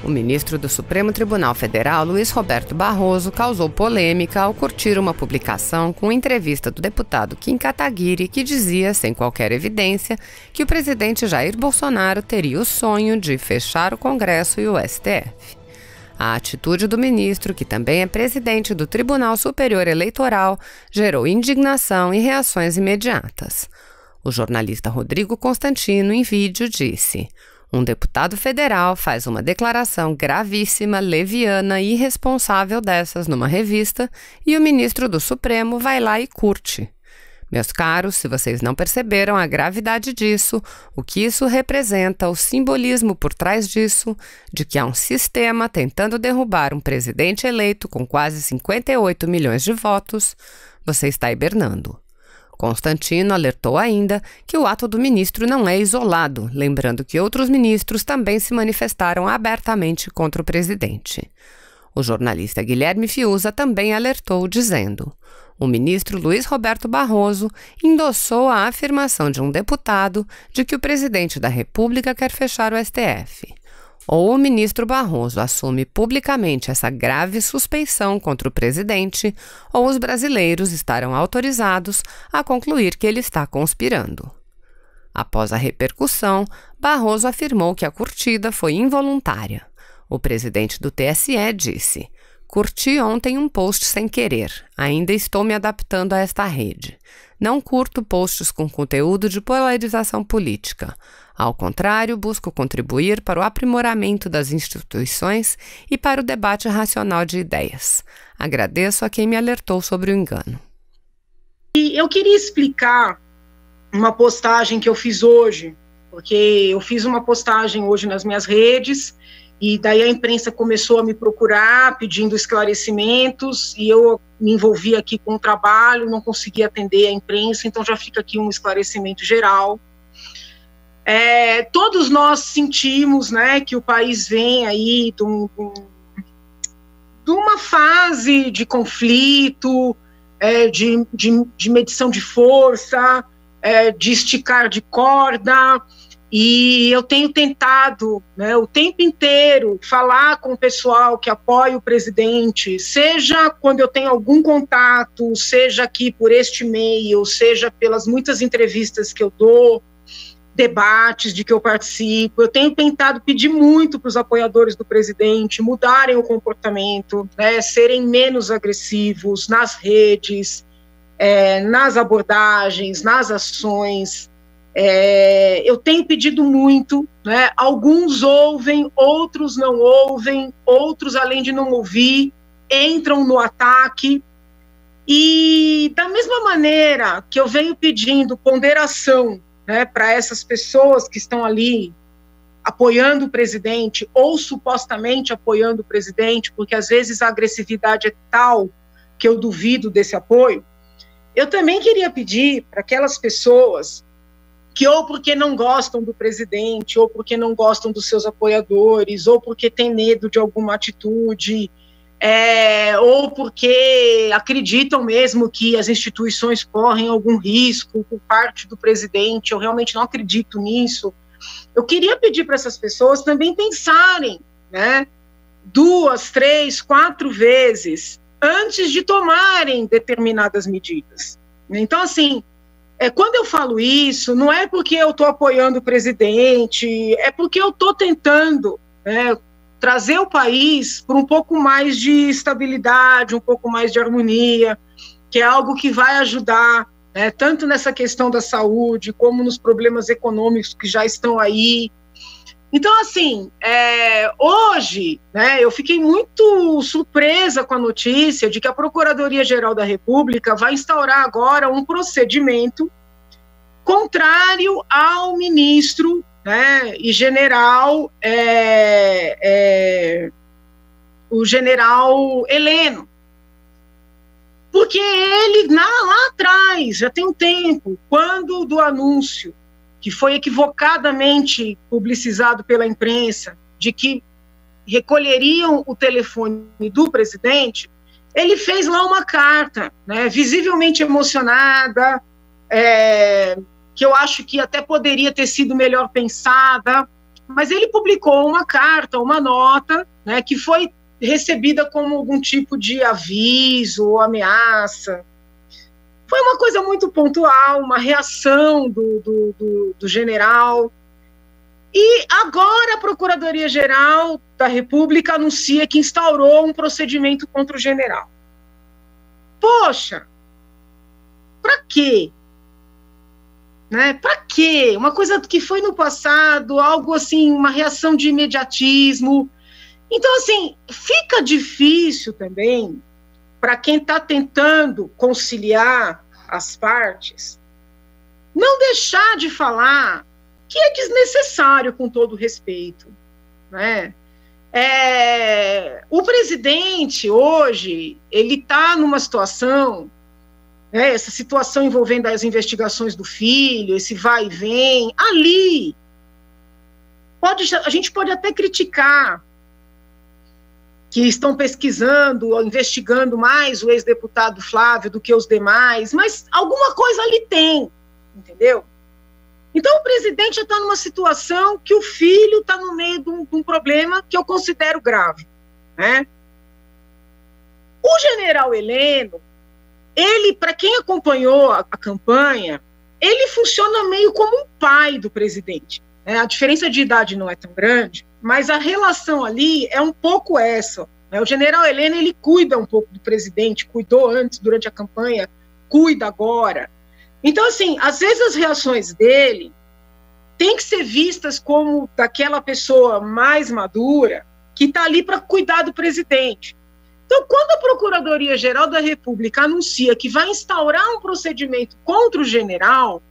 O ministro do Supremo Tribunal Federal, Luiz Roberto Barroso, causou polêmica ao curtir uma publicação com entrevista do deputado Kim Kataguiri, que dizia, sem qualquer evidência, que o presidente Jair Bolsonaro teria o sonho de fechar o Congresso e o STF. A atitude do ministro, que também é presidente do Tribunal Superior Eleitoral, gerou indignação e reações imediatas. O jornalista Rodrigo Constantino, em vídeo, disse: "Um deputado federal faz uma declaração gravíssima, leviana e irresponsável dessas numa revista e o ministro do Supremo vai lá e curte. Meus caros, se vocês não perceberam a gravidade disso, o que isso representa, o simbolismo por trás disso, de que há um sistema tentando derrubar um presidente eleito com quase 58 milhões de votos, você está hibernando." Constantino alertou ainda que o ato do ministro não é isolado, lembrando que outros ministros também se manifestaram abertamente contra o presidente. O jornalista Guilherme Fiuza também alertou, dizendo: "O ministro Luiz Roberto Barroso endossou a afirmação de um deputado de que o presidente da República quer fechar o STF. Ou o ministro Barroso assume publicamente essa grave suspeição contra o presidente, ou os brasileiros estarão autorizados a concluir que ele está conspirando." Após a repercussão, Barroso afirmou que a curtida foi involuntária. O presidente do TSE disse: "Curti ontem um post sem querer. Ainda estou me adaptando a esta rede. Não curto posts com conteúdo de polarização política. Ao contrário, busco contribuir para o aprimoramento das instituições e para o debate racional de ideias. Agradeço a quem me alertou sobre o engano." E eu queria explicar uma postagem que eu fiz hoje, porque eu fiz uma postagem hoje nas minhas redes, e daí a imprensa começou a me procurar pedindo esclarecimentos, e eu me envolvi aqui com o trabalho, não consegui atender a imprensa, então já fica aqui um esclarecimento geral. Todos nós sentimos, né, que o país vem aí de uma fase de conflito, de medição de força, de esticar de corda, e eu tenho tentado, né, o tempo inteiro falar com o pessoal que apoia o presidente, seja quando eu tenho algum contato, seja aqui por este e-mail, seja pelas muitas entrevistas que eu dou, debates de que eu participo. Eu tenho tentado pedir muito para os apoiadores do presidente mudarem o comportamento, né, serem menos agressivos nas redes, nas abordagens, nas ações. Eu tenho pedido muito, né, alguns ouvem, outros não ouvem, outros, além de não ouvir, entram no ataque. E da mesma maneira que eu venho pedindo ponderação, né, para essas pessoas que estão ali apoiando o presidente ou supostamente apoiando o presidente, porque às vezes a agressividade é tal que eu duvido desse apoio, eu também queria pedir para aquelas pessoas que ou porque não gostam do presidente, ou porque não gostam dos seus apoiadores, ou porque têm medo de alguma atitude, ou porque acreditam mesmo que as instituições correm algum risco por parte do presidente, eu realmente não acredito nisso. Eu queria pedir para essas pessoas também pensarem, né, 2, 3, 4 vezes antes de tomarem determinadas medidas. Então, assim, quando eu falo isso, não é porque eu estou apoiando o presidente, é porque eu estou tentando, né, trazer o país para um pouco mais de estabilidade, um pouco mais de harmonia, que é algo que vai ajudar, né, tanto nessa questão da saúde, como nos problemas econômicos que já estão aí. Então, assim, hoje, né, eu fiquei muito surpresa com a notícia de que a Procuradoria-Geral da República vai instaurar agora um procedimento contrário ao ministro, né, e general, o general Heleno, porque ele, lá atrás, já tem um tempo, quando do anúncio, que foi equivocadamente publicizado pela imprensa, de que recolheriam o telefone do presidente, ele fez lá uma carta, né, visivelmente emocionada, que eu acho que até poderia ter sido melhor pensada, mas ele publicou uma carta, uma nota, né, que foi recebida como algum tipo de aviso ou ameaça. Foi uma coisa muito pontual, uma reação do general. E agora a Procuradoria-Geral da República anuncia que instaurou um procedimento contra o general. Poxa, para quê? Né? Para quê? Uma coisa que foi no passado, algo assim, uma reação de imediatismo. Então, assim, fica difícil também para quem está tentando conciliar as partes, não deixar de falar que é desnecessário, com todo respeito, né? O presidente, hoje, ele está numa situação, né, essa situação envolvendo as investigações do filho, esse vai e vem, ali, a gente pode até criticar que estão pesquisando ou investigando mais o ex-deputado Flávio do que os demais, mas alguma coisa ali tem, entendeu? Então o presidente está numa situação que o filho está no meio de um problema que eu considero grave, né? O general Heleno, ele, para quem acompanhou a campanha, ele funciona meio como um pai do presidente, né? A diferença de idade não é tão grande, mas a relação ali é um pouco essa, né? O general Heleno, ele cuida um pouco do presidente, cuidou antes, durante a campanha, cuida agora. Então, assim, às vezes as reações dele têm que ser vistas como daquela pessoa mais madura que está ali para cuidar do presidente. Então, quando a Procuradoria-Geral da República anuncia que vai instaurar um procedimento contra o general,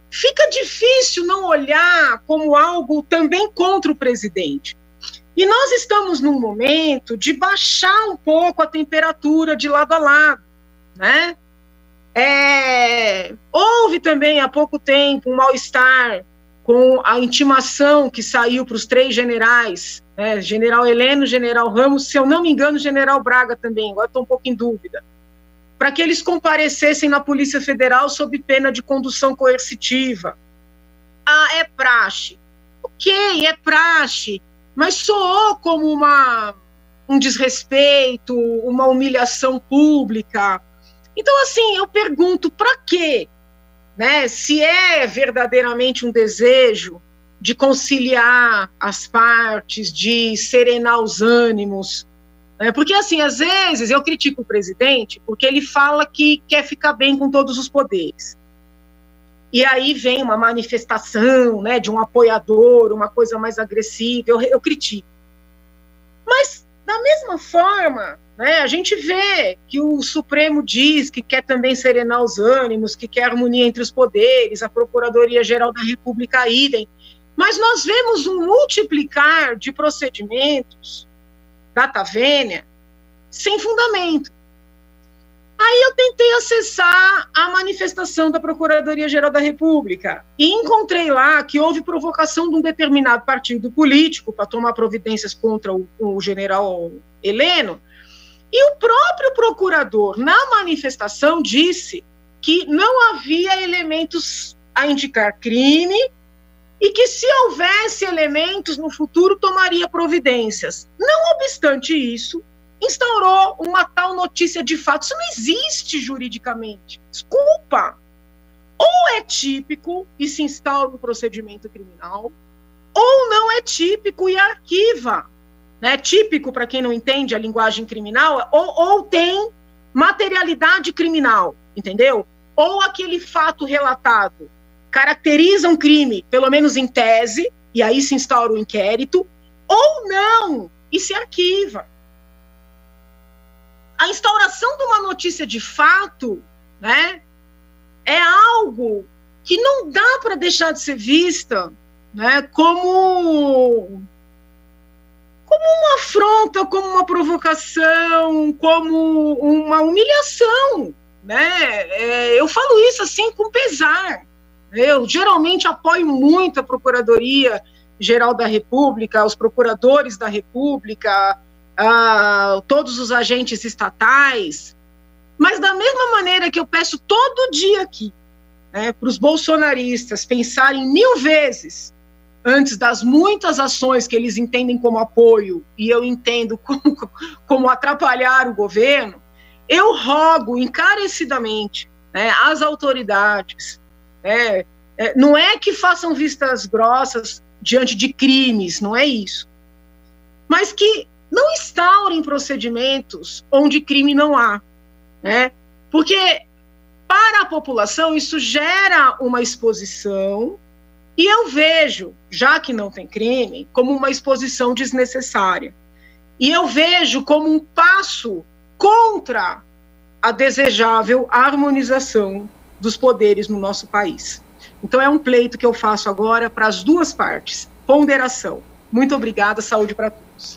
fica difícil não olhar como algo também contra o presidente. E nós estamos num momento de baixar um pouco a temperatura de lado a lado, né? Houve também há pouco tempo um mal-estar com a intimação que saiu para os 3 generais, né? General Heleno, General Ramos, se eu não me engano, General Braga também, agora estou um pouco em dúvida, para que eles comparecessem na Polícia Federal sob pena de condução coercitiva. É praxe. Ok, é praxe, mas soou como um desrespeito, uma humilhação pública. Então, assim, eu pergunto, para quê? Né? Se é verdadeiramente um desejo de conciliar as partes, de serenar os ânimos, né? Porque, assim, às vezes eu critico o presidente porque ele fala que quer ficar bem com todos os poderes. E aí vem uma manifestação, né, de um apoiador, uma coisa mais agressiva, eu critico. Mas, da mesma forma, né, a gente vê que o Supremo diz que quer também serenar os ânimos, que quer harmonia entre os poderes, a Procuradoria-Geral da República idem, mas nós vemos um multiplicar de procedimentos data vênia sem fundamento. Aí eu tentei acessar a manifestação da Procuradoria-Geral da República e encontrei lá que houve provocação de um determinado partido político para tomar providências contra o general Heleno, e o próprio procurador, na manifestação, disse que não havia elementos a indicar crime e que, se houvesse elementos no futuro, tomaria providências. Não obstante isso, instaurou uma tal notícia de fato. Isso não existe juridicamente. Desculpa. Ou é típico e se instaura um procedimento criminal, ou não é típico e arquiva. Né? Típico, para quem não entende a linguagem criminal, ou tem materialidade criminal, entendeu? Ou aquele fato relatado caracteriza um crime, pelo menos em tese, e aí se instaura o inquérito, ou não, e se arquiva. A instauração de uma notícia de fato, né, é algo que não dá para deixar de ser vista, né, como uma afronta, como uma provocação, como uma humilhação, né? Eu falo isso assim com pesar. Eu geralmente apoio muito a Procuradoria-Geral da República, os procuradores da República, todos os agentes estatais, mas da mesma maneira que eu peço todo dia aqui, né, para os bolsonaristas pensarem 1000 vezes antes das muitas ações que eles entendem como apoio, e eu entendo como atrapalhar o governo, eu rogo encarecidamente, né, às autoridades, não é que façam vistas grossas diante de crimes, não é isso, mas que não instaurem procedimentos onde crime não há, né? Porque para a população isso gera uma exposição, e eu vejo, já que não tem crime, como uma exposição desnecessária. E eu vejo como um passo contra a desejável harmonização dos poderes no nosso país. Então é um pleito que eu faço agora para as duas partes. Ponderação. Muito obrigada, saúde para todos.